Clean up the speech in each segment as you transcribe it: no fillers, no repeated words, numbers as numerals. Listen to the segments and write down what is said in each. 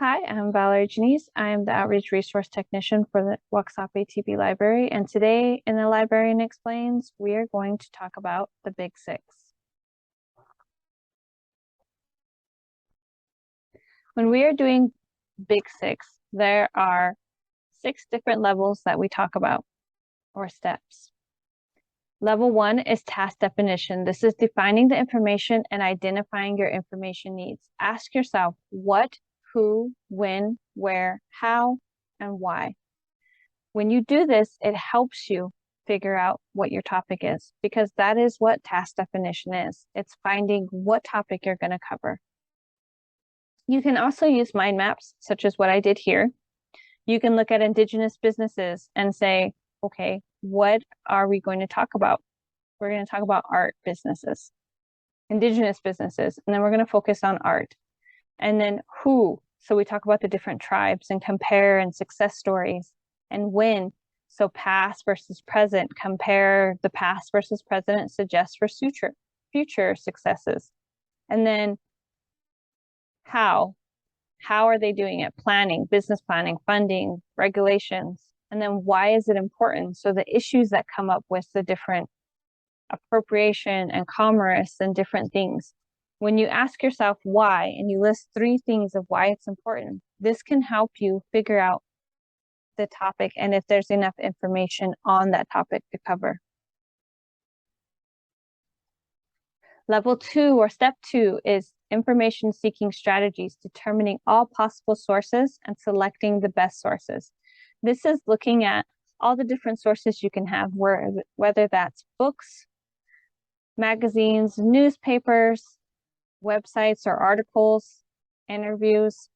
Hi, I'm Valerie Janice. I am the Outreach Resource Technician for the Waxahachie TB Library, and today in the Librarian Explains, we are going to talk about the Big Six. When we are doing Big Six, there are 6 different levels that we talk about, or steps. Level 1 is task definition. This is defining the information and identifying your information needs. Ask yourself what, who, when, where, how, and why. When you do this, it helps you figure out what your topic is, because that is what task definition is. It's finding what topic you're going to cover. You can also use mind maps, such as what I did here. You can look at Indigenous businesses and say, okay, what are we going to talk about? We're going to talk about art businesses, Indigenous businesses, and then we're going to focus on art. And then who, so we talk about the different tribes and compare and success stories. And when, so past versus present, compare the past versus present, suggest for future successes. And then how are they doing it? Planning, business planning, funding, regulations. And then why is it important? So the issues that come up with the different appropriation and commerce and different things. When you ask yourself why, and you list 3 things of why it's important, this can help you figure out the topic and if there's enough information on that topic to cover. Level 2 or step 2 is information seeking strategies, determining all possible sources and selecting the best sources. This is looking at all the different sources you can have, whether that's books, magazines, newspapers, websites or articles, interviews.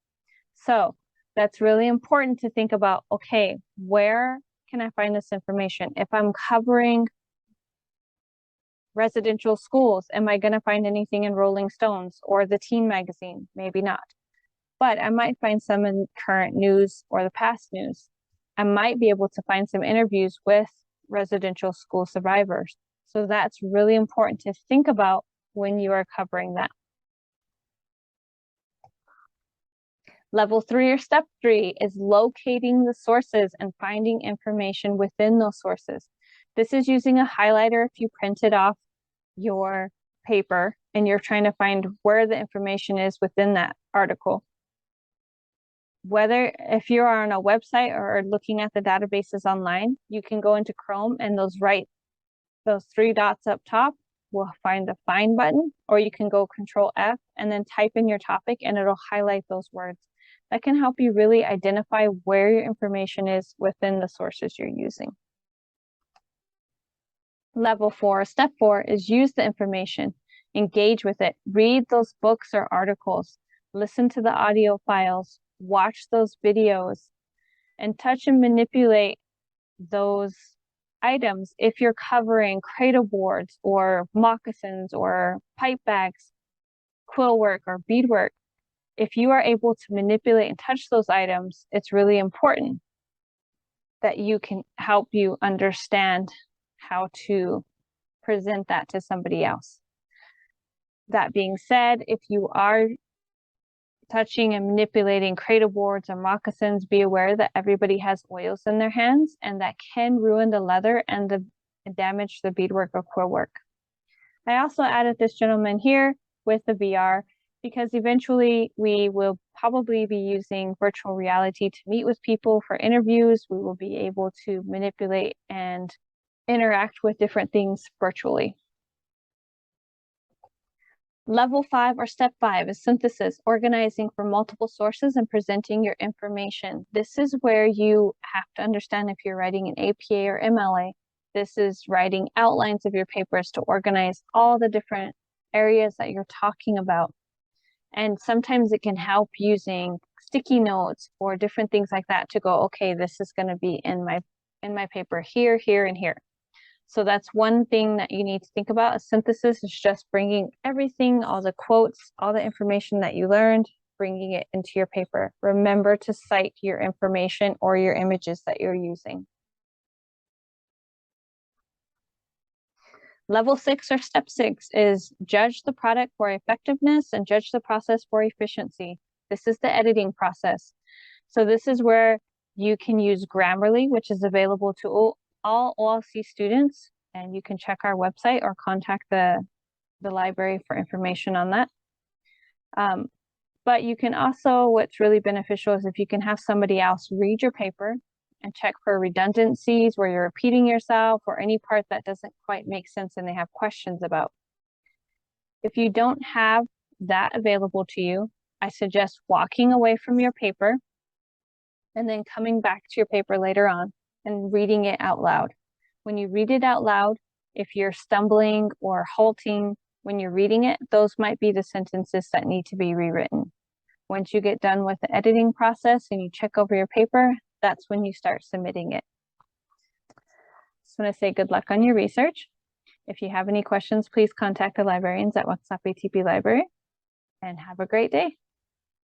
So that's really important to think about, okay, where can I find this information? If I'm covering residential schools, am I going to find anything in Rolling Stones or the teen magazine? Maybe not. But I might find some in current news or the past news. I might be able to find some interviews with residential school survivors. So that's really important to think about when you are covering that. Level 3 or step 3 is locating the sources and finding information within those sources. This is using a highlighter if you printed off your paper and you're trying to find where the information is within that article. Whether if you're on a website or looking at the databases online, you can go into Chrome and those 3 dots up top will find the find button, or you can go Control F and then type in your topic and it'll highlight those words. That can help you really identify where your information is within the sources you're using. Level 4, step 4 is use the information, engage with it, read those books or articles, listen to the audio files, watch those videos, and touch and manipulate those items. If you're covering cradle boards or moccasins or pipe bags, quill work or beadwork, if you are able to manipulate and touch those items, it's really important that you can help you understand how to present that to somebody else. That being said, if you are touching and manipulating cradle boards or moccasins, be aware that everybody has oils in their hands and that can ruin the leather and damage the beadwork or quill work. I also added this gentleman here with the VR because eventually we will probably be using virtual reality to meet with people for interviews. We will be able to manipulate and interact with different things virtually. Level 5 or step 5 is synthesis, organizing from multiple sources and presenting your information. This is where you have to understand if you're writing an APA or MLA. This is writing outlines of your papers to organize all the different areas that you're talking about. And sometimes it can help using sticky notes or different things like that to go, okay, this is going to be in my paper here, here, and here. So that's one thing that you need to think about. A synthesis is just bringing everything, all the quotes, all the information that you learned, bringing it into your paper. Remember to cite your information or your images that you're using. Level 6 or step 6 is judge the product for effectiveness and judge the process for efficiency. This is the editing process. So this is where you can use Grammarly, which is available to all OLC students, and you can check our website or contact the library for information on that. But you can also, what's really beneficial is if you can have somebody else read your paper and check for redundancies where you're repeating yourself or any part that doesn't quite make sense and they have questions about. If you don't have that available to you, I suggest walking away from your paper and then coming back to your paper later on and reading it out loud. When you read it out loud, if you're stumbling or halting when you're reading it, those might be the sentences that need to be rewritten. Once you get done with the editing process and you check over your paper, that's when you start submitting it. Just want to say good luck on your research. If you have any questions, please contact the librarians at Wakasapa ATP Library, and have a great day.